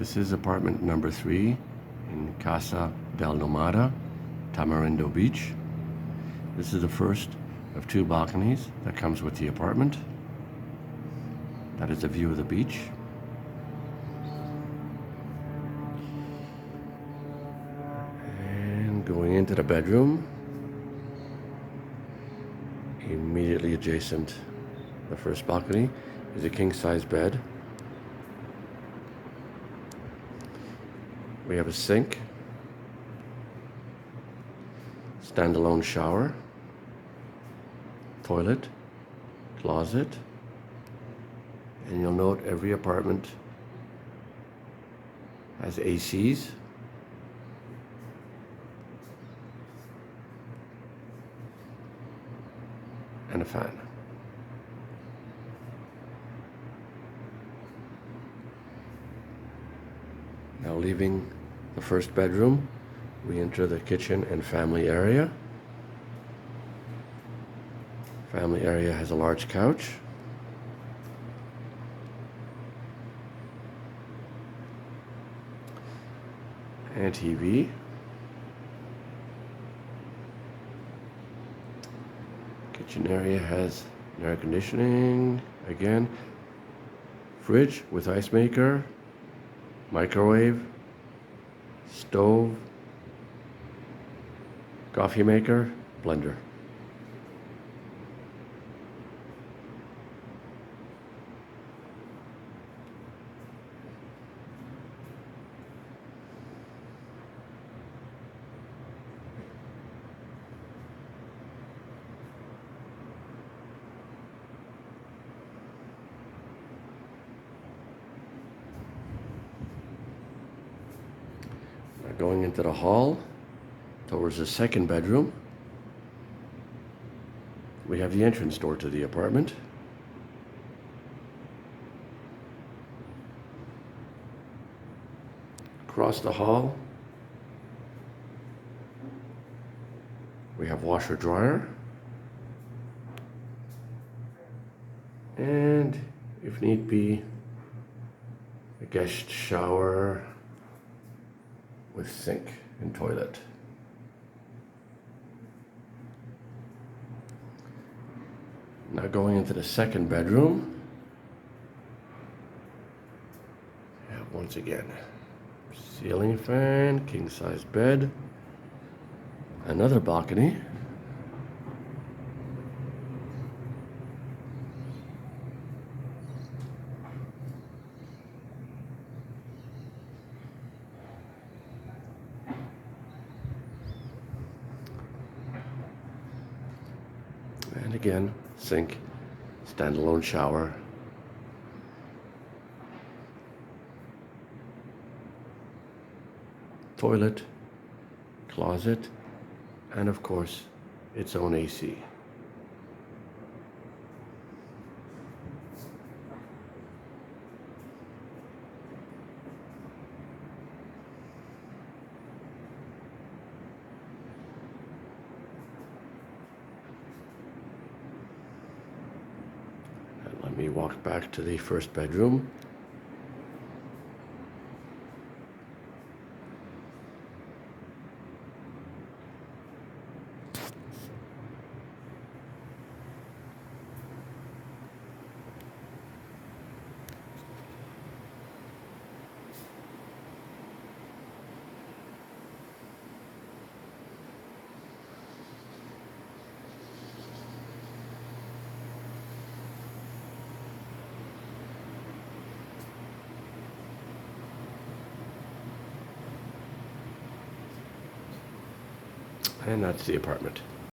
This is apartment number 3 in Casa del Nomada, Tamarindo Beach. This is the first of 2 balconies that comes with the apartment. That is a view of the beach. And going into the bedroom, immediately adjacent the first balcony is a king-size bed. We have a sink, standalone shower, toilet, closet, and you'll note every apartment has ACs. And a fan. Now leaving the first bedroom, we enter the kitchen and family area. Family area has a large couch. And TV. Kitchen area has air conditioning, again, fridge with ice maker, microwave, stove, coffee maker, blender. Going into the hall towards the second bedroom, we have the entrance door to the apartment. Across the hall, we have washer dryer, and if need be, a guest shower with sink and toilet. Now going into the second bedroom, we have once again ceiling fan, king size bed, another balcony, and again, sink, standalone shower, toilet, closet, and of course, its own AC. Let me walk back to the first bedroom. And that's the apartment.